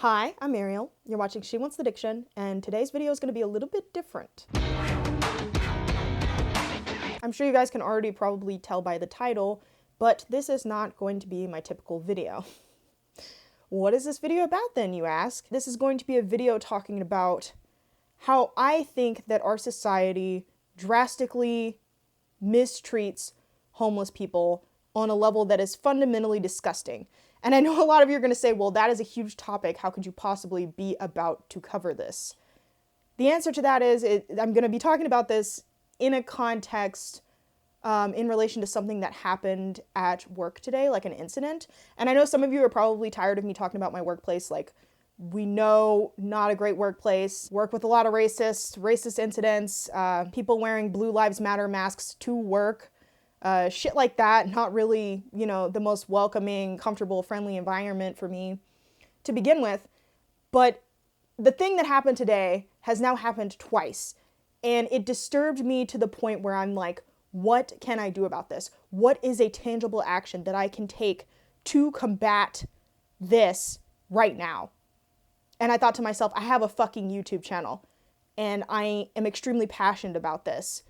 Hi, I'm Ariel. You're watching She Wants the Diction, and today's video is going to be a little bit different. I'm sure you guys can already probably tell by the title, but this is not going to be my typical video. What is this video about then, you ask? This is going to be a video talking about how I think that our society drastically mistreats homeless people on a level that is fundamentally disgusting. And I know a lot of you are going to say, well, that is a huge topic. How could you possibly be about to cover this? The answer to that is I'm going to be talking about this in a context in relation to something that happened at work today, like an incident. And I know some of you are probably tired of me talking about my workplace. Like, we know, not a great workplace. Work with a lot of racist incidents, people wearing Blue Lives Matter masks to work. Shit like that, not really, the most welcoming, comfortable, friendly environment for me to begin with. But the thing that happened today has now happened twice. And it disturbed me to the point where I'm like, what can I do about this? What is a tangible action that I can take to combat this right now? And I thought to myself, I have a fucking YouTube channel and I am extremely passionate about this.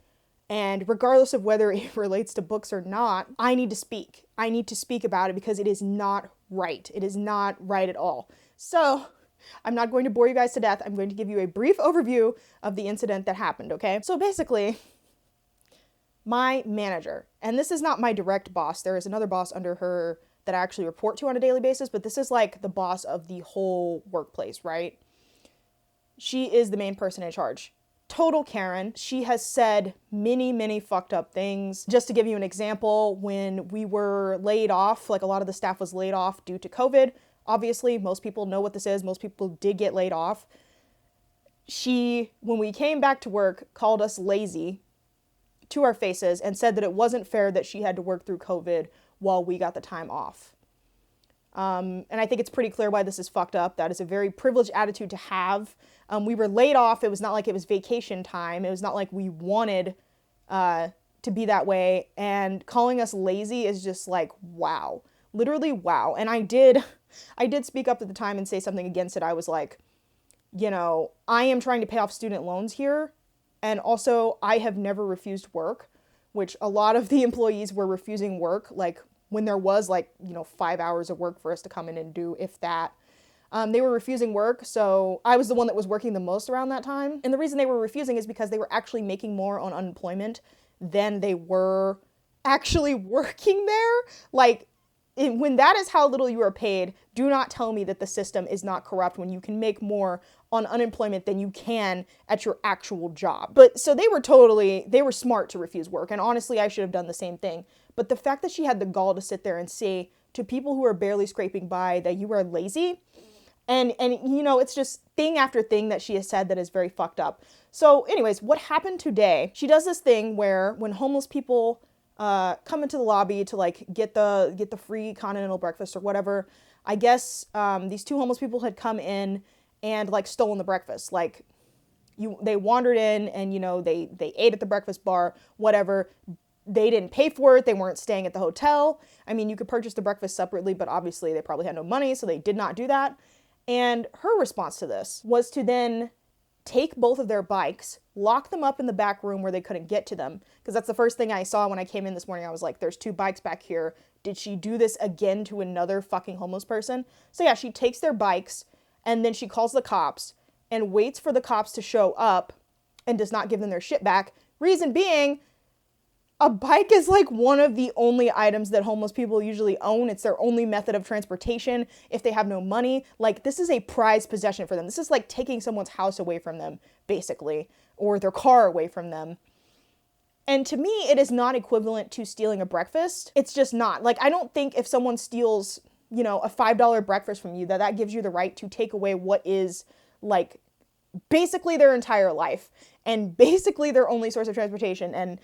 And regardless of whether it relates to books or not, I need to speak. I need to speak about it because it is not right. It is not right at all. So I'm not going to bore you guys to death. I'm going to give you a brief overview of the incident that happened, okay? So basically, my manager, and this is not my direct boss. There is another boss under her that I actually report to on a daily basis, but this is like the boss of the whole workplace, right? She is the main person in charge. Total Karen. She has said many fucked up things. Just to give you an example, when we were laid off, like a lot of the staff was laid off due to COVID. Obviously, most people know what this is. Most people did get laid off. She, when we came back to work, called us lazy to our faces and said that it wasn't fair that she had to work through COVID while we got the time off. And I think it's pretty clear why this is fucked up. That is a very privileged attitude to have. We were laid off. It was not like it was vacation time. It was not like we wanted to be that way. And calling us lazy is just like, wow. Literally, wow. And I did speak up at the time and say something against it. I was like, I am trying to pay off student loans here. And also, I have never refused work, which a lot of the employees were refusing work, like when there was 5 hours of work for us to come in and do, if that. They were refusing work, so I was the one that was working the most around that time. And the reason they were refusing is because they were actually making more on unemployment than they were actually working there. When that is how little you are paid, do not tell me that the system is not corrupt when you can make more on unemployment than you can at your actual job. But so they were smart to refuse work. And honestly, I should have done the same thing. But the fact that she had the gall to sit there and say to people who are barely scraping by that you are lazy, and it's just thing after thing that she has said that is very fucked up. So anyways, what happened today, she does this thing where when homeless people come into the lobby to get the free continental breakfast or whatever, I guess these two homeless people had come in and stolen the breakfast. They wandered in and they ate at the breakfast bar, whatever. They didn't pay for it. They weren't staying at the hotel. I mean, you could purchase the breakfast separately, but obviously they probably had no money, so they did not do that. And her response to this was to then take both of their bikes, lock them up in the back room where they couldn't get to them. Because that's the first thing I saw when I came in this morning. I was like, there's two bikes back here. Did she do this again to another fucking homeless person? So yeah, she takes their bikes and then she calls the cops and waits for the cops to show up and does not give them their shit back. Reason being, a bike is one of the only items that homeless people usually own. It's their only method of transportation if they have no money. This is a prized possession for them. This is like taking someone's house away from them, basically, or their car away from them. And to me, it is not equivalent to stealing a breakfast. It's just not. I don't think if someone steals, a $5 breakfast from you, that gives you the right to take away what is basically their entire life and basically their only source of transportation. And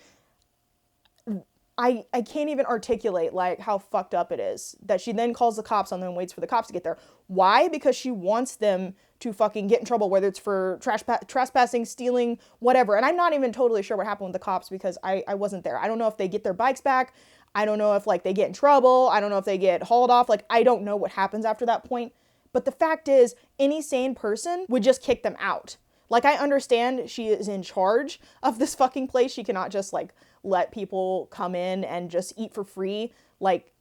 I can't even articulate how fucked up it is that she then calls the cops on them and waits for the cops to get there. Why? Because she wants them to fucking get in trouble, whether it's for trespassing, stealing, whatever. And I'm not even totally sure what happened with the cops because I wasn't there. I don't know if they get their bikes back. I don't know if they get in trouble. I don't know if they get hauled off. I don't know what happens after that point. But the fact is, any sane person would just kick them out. Like, I understand she is in charge of this fucking place. She cannot just, like, let people come in and just eat for free. Like,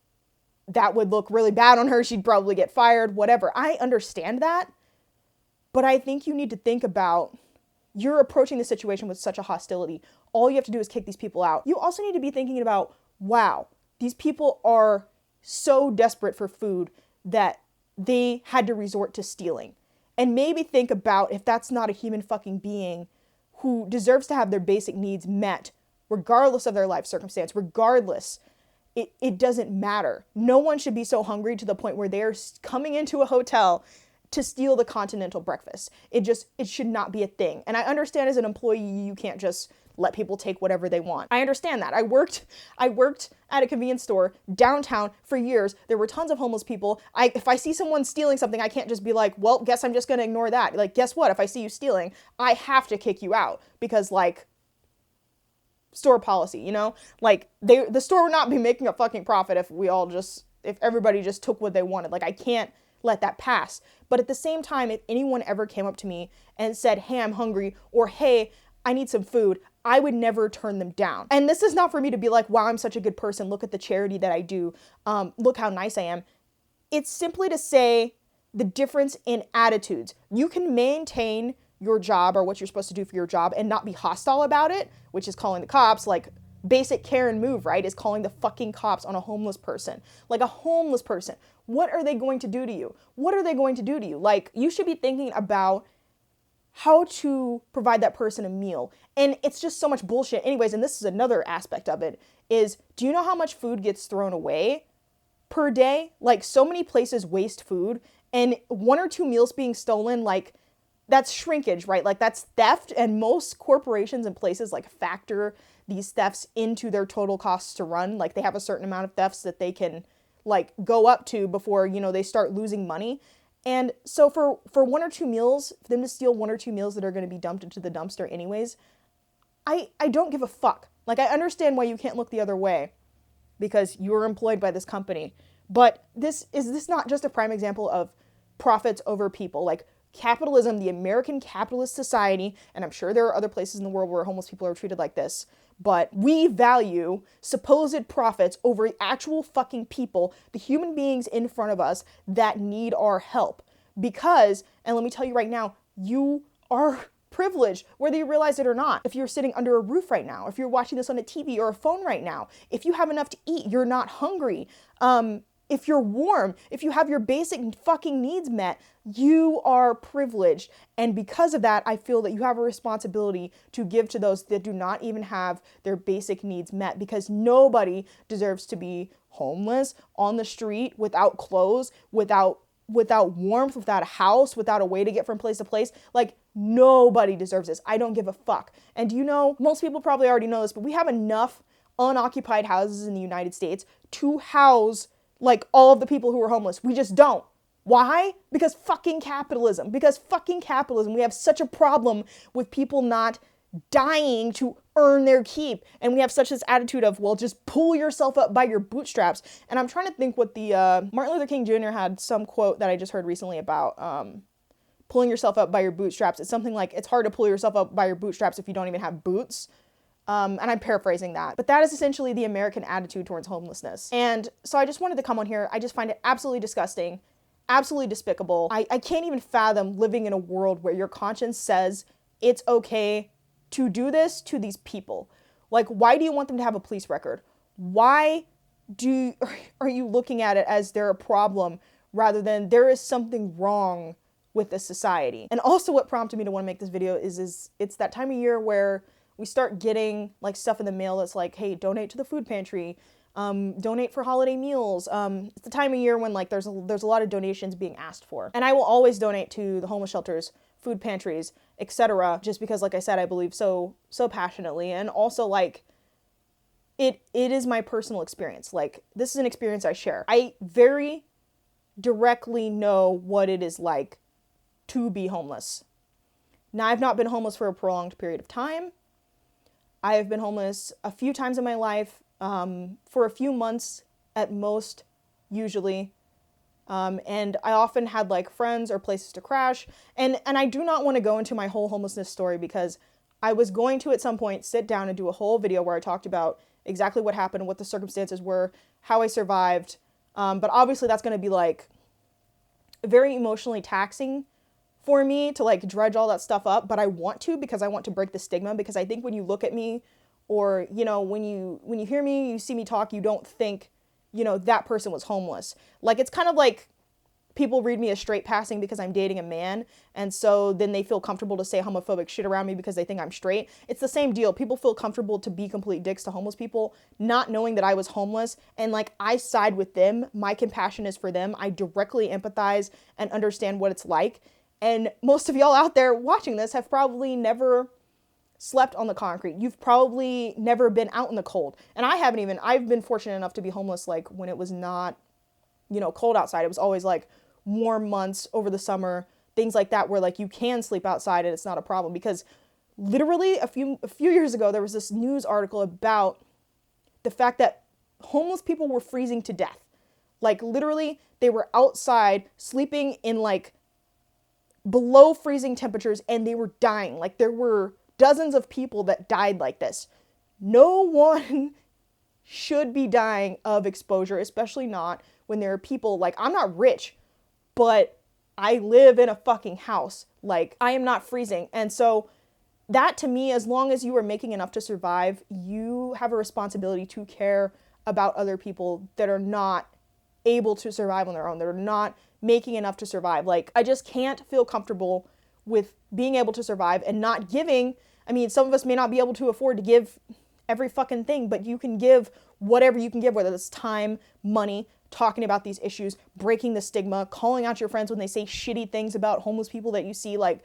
that would look really bad on her. She'd probably get fired, whatever. I understand that. But I think you need to think about, you're approaching the situation with such a hostility. All you have to do is kick these people out. You also need to be thinking about, wow, these people are so desperate for food that they had to resort to stealing. And maybe think about if that's not a human fucking being who deserves to have their basic needs met, regardless of their life circumstance, regardless. It doesn't matter. No one should be so hungry to the point where they're coming into a hotel to steal the continental breakfast. It should not be a thing. And I understand as an employee, you can't just let people take whatever they want. I understand that. I worked at a convenience store downtown for years. There were tons of homeless people. If I see someone stealing something, I can't just be like, well, guess I'm just gonna ignore that. Like, guess what? If I see you stealing, I have to kick you out because, like, store policy, you know? Like, the store would not be making a fucking profit if everybody just took what they wanted. Like, I can't let that pass. But at the same time, if anyone ever came up to me and said, hey, I'm hungry, or hey, I need some food, I would never turn them down. And this is not for me to be like, wow, I'm such a good person. Look at the charity that I do. Look how nice I am. It's simply to say the difference in attitudes. You can maintain your job or what you're supposed to do for your job and not be hostile about it, which is calling the cops. Like, basic care and move, right, is calling the fucking cops on a homeless person. Like, a homeless person. What are they going to do to you? What are they going to do to you? Like, you should be thinking about how to provide that person a meal. And it's just so much bullshit. Anyways, and this is another aspect of it, is do you know how much food gets thrown away per day? Like, so many places waste food, and 1 or 2 meals being stolen, like, that's shrinkage, right? Like, that's theft, and most corporations and places, like, factor these thefts into their total costs to run. Like, they have a certain amount of thefts that they can, like, go up to before, you know, they start losing money. And so for 1 or 2 meals, for them to steal 1 or 2 meals that are going to be dumped into the dumpster anyways, I don't give a fuck. Like, I understand why you can't look the other way because you're employed by this company. But is this not just a prime example of profits over people? Like, capitalism, the American capitalist society, and I'm sure there are other places in the world where homeless people are treated like this, but we value supposed profits over actual fucking people, the human beings in front of us that need our help. Because, and let me tell you right now, you are privileged, whether you realize it or not. If you're sitting under a roof right now, if you're watching this on a TV or a phone right now, if you have enough to eat, you're not hungry, if you're warm, if you have your basic fucking needs met, you are privileged. And because of that, I feel that you have a responsibility to give to those that do not even have their basic needs met, because nobody deserves to be homeless, on the street, without clothes, without warmth, without a house, without a way to get from place to place. Like, nobody deserves this. I don't give a fuck. And you know, most people probably already know this, but we have enough unoccupied houses in the United States to house, like, all of the people who are homeless. We just don't. Why? Because fucking capitalism. Because fucking capitalism. We have such a problem with people not dying to earn their keep. And we have such this attitude of, well, just pull yourself up by your bootstraps. And I'm trying to think what the, Martin Luther King Jr. had some quote that I just heard recently about, pulling yourself up by your bootstraps. It's something like, it's hard to pull yourself up by your bootstraps if you don't even have boots. And I'm paraphrasing that. But that is essentially the American attitude towards homelessness. And so I just wanted to come on here. I just find it absolutely disgusting, absolutely despicable. I can't even fathom living in a world where your conscience says it's okay to do this to these people. Like, why do you want them to have a police record? Why are you looking at it as they're a problem rather than there is something wrong with this society? And also what prompted me to want to make this video is it's that time of year where we start getting, like, stuff in the mail that's like, hey, donate to the food pantry, donate for holiday meals. It's the time of year when, like, there's a lot of donations being asked for. And I will always donate to the homeless shelters, food pantries, etc. just because, like I said, I believe so passionately. And also, like, it is my personal experience. Like, this is an experience I share. I very directly know what it is like to be homeless. Now, I've not been homeless for a prolonged period of time. I have been homeless a few times in my life, for a few months at most, usually. And I often had like friends or places to crash. And I do not want to go into my whole homelessness story because I was going to at some point sit down and do a whole video where I talked about exactly what happened, what the circumstances were, how I survived. But obviously that's going to be like very emotionally taxing for me to like dredge all that stuff up. But I want to, because I want to break the stigma, because I think when you look at me, or, you know, when you hear me, you see me talk, you don't think, you know, that person was homeless. Like, it's kind of like people read me as straight passing because I'm dating a man, and so then they feel comfortable to say homophobic shit around me because they think I'm straight. It's the same deal. People feel comfortable to be complete dicks to homeless people, not knowing that I was homeless, and like, I side with them. My compassion is for them. I directly empathize and understand what it's like. And most of y'all out there watching this have probably never slept on the concrete. You've probably never been out in the cold. And I haven't even. I've been fortunate enough to be homeless like when it was not, you know, cold outside. It was always like warm months over the summer, things like that, where like you can sleep outside and it's not a problem. Because literally a few years ago, there was this news article about the fact that homeless people were freezing to death. Like, literally, they were outside sleeping in like below freezing temperatures and they were dying. Like, there were dozens of people that died like this. No one should be dying of exposure, especially not when there are people like, I'm not rich, but I live in a fucking house. Like, I am not freezing. And so that, to me, as long as you are making enough to survive, you have a responsibility to care about other people that are not able to survive on their own, that are not making enough to survive. Like, I just can't feel comfortable with being able to survive and not giving. I mean, some of us may not be able to afford to give every fucking thing, but you can give whatever you can give, whether it's time, money, talking about these issues, breaking the stigma, calling out your friends when they say shitty things about homeless people that you see, like,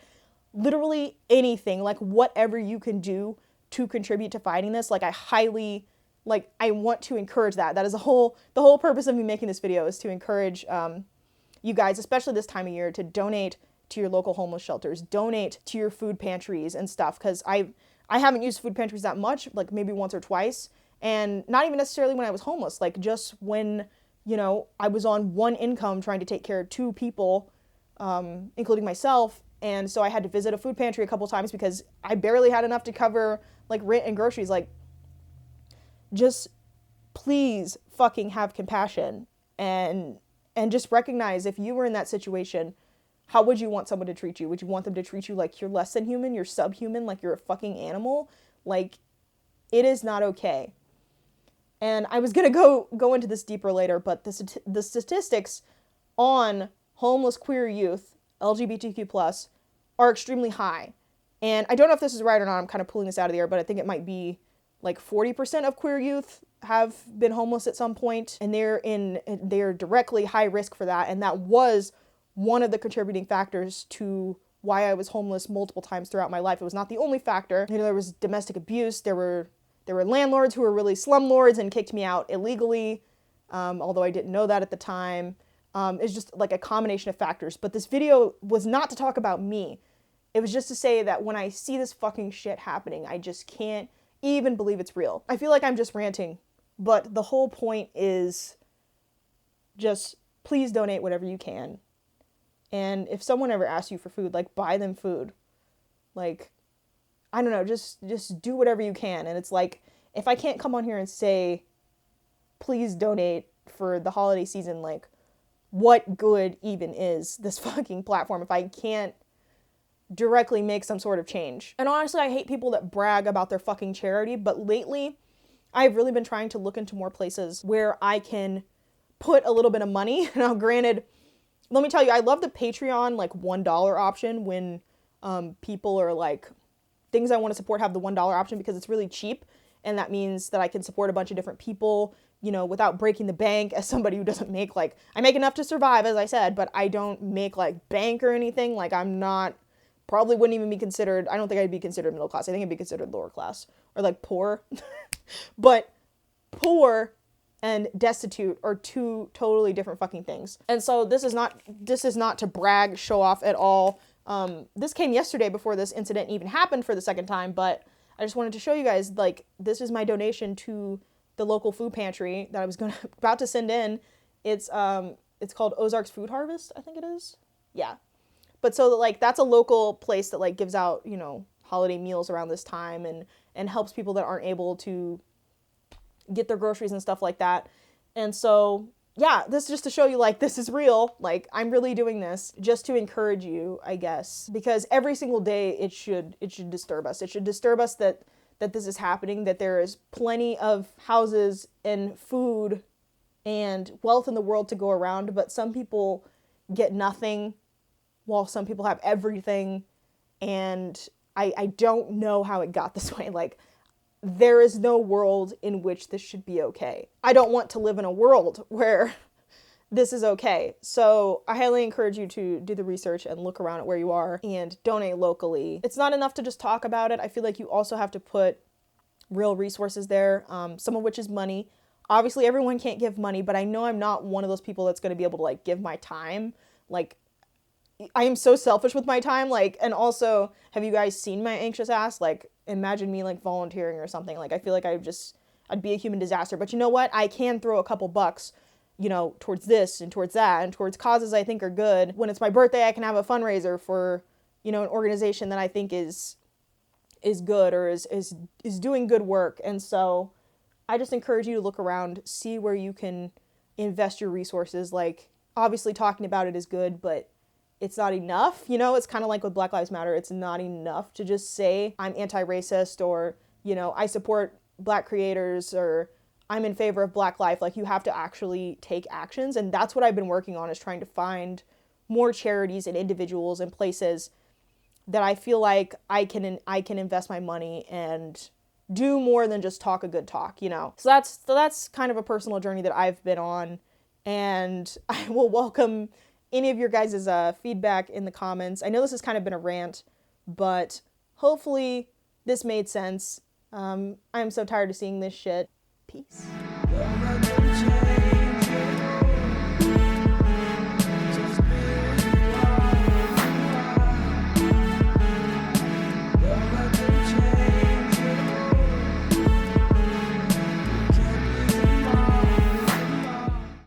literally anything, like, whatever you can do to contribute to fighting this. Like, I want to encourage that. That is the whole purpose of me making this video, is to encourage you guys, especially this time of year, to donate to your local homeless shelters, donate to your food pantries and stuff, because I haven't used food pantries that much, like maybe once or twice, and not even necessarily when I was homeless, like just when, you know, I was on one income trying to take care of two people, including myself, and so I had to visit a food pantry a couple times because I barely had enough to cover like rent and groceries. Like, just please fucking have compassion and just recognize, if you were in that situation, how would you want someone to treat you? Would you want them to treat you like you're less than human, you're subhuman, like you're a fucking animal? Like, it is not okay. And I was gonna go into this deeper later, but the statistics on homeless queer youth, LGBTQ+, are extremely high. And I don't know if this is right or not, I'm kind of pulling this out of the air, but I think it might be like 40% of queer youth have been homeless at some point, and they're directly high risk for that. And that was one of the contributing factors to why I was homeless multiple times throughout my life. It was not the only factor. You know, there was domestic abuse. There were landlords who were really slumlords and kicked me out illegally, although I didn't know that at the time. It's just like a combination of factors. But this video was not to talk about me. It was just to say that when I see this fucking shit happening, I just can't even believe it's real. I feel like I'm just ranting, but the whole point is just please donate whatever you can. And if someone ever asks you for food, like, buy them food. Like, I don't know, just do whatever you can. And it's like, if I can't come on here and say, please donate for the holiday season, like, what good even is this fucking platform if I can't directly make some sort of change? And honestly, I hate people that brag about their fucking charity, but lately, I've really been trying to look into more places where I can put a little bit of money. Now, granted, let me tell you, I love the Patreon, like, $1 option when people are like, things I want to support have the $1 option because it's really cheap. And that means that I can support a bunch of different people, you know, without breaking the bank, as somebody who doesn't make, like, I make enough to survive, as I said, but I don't make, like, bank or anything. Like, I'm not, probably wouldn't even be considered, I don't think I'd be considered middle class. I think I'd be considered lower class, or like poor. But poor and destitute are two totally different fucking things. And so this is not to brag, show off at all. This came yesterday before this incident even happened for the second time, but I just wanted to show you guys, like, this is my donation to the local food pantry that I was about to send in. It's it's called Ozarks Food Harvest, I think it is. Yeah. But so like that's a local place that like gives out, you know, holiday meals around this time and helps people that aren't able to get their groceries and stuff like that. And so, yeah, this is just to show you like this is real. Like I'm really doing this just to encourage you, I guess, because every single day it should disturb us. It should disturb us that this is happening, that there is plenty of houses and food and wealth in the world to go around, but some people get nothing while some people have everything. And I don't know how it got this way. Like, there is no world in which this should be okay. I don't want to live in a world where this is okay. So I highly encourage you to do the research and look around at where you are and donate locally. It's not enough to just talk about it. I feel like you also have to put real resources there, some of which is money. Obviously, everyone can't give money, but I know I'm not one of those people that's going to be able to like give my time. Like, I am so selfish with my time. Like, and also, have you guys seen my anxious ass? Like, imagine me like volunteering or something. Like, I feel like I'd be a human disaster. But you know what? I can throw a couple bucks, you know, towards this and towards that and towards causes I think are good. When it's my birthday, I can have a fundraiser for, you know, an organization that I think is good or is doing good work. And so I just encourage you to look around, see where you can invest your resources. Like, obviously talking about it is good, but it's not enough. You know, it's kind of like with Black Lives Matter. It's not enough to just say I'm anti-racist or, you know, I support Black creators or I'm in favor of Black life. Like, you have to actually take actions. And that's what I've been working on, is trying to find more charities and individuals and places that I feel like I can invest my money and do more than just talk a good talk, you know. So that's kind of a personal journey that I've been on, and I will welcome any of your guys' feedback in the comments. I know this has kind of been a rant, but hopefully this made sense. I'm so tired of seeing this shit. Peace.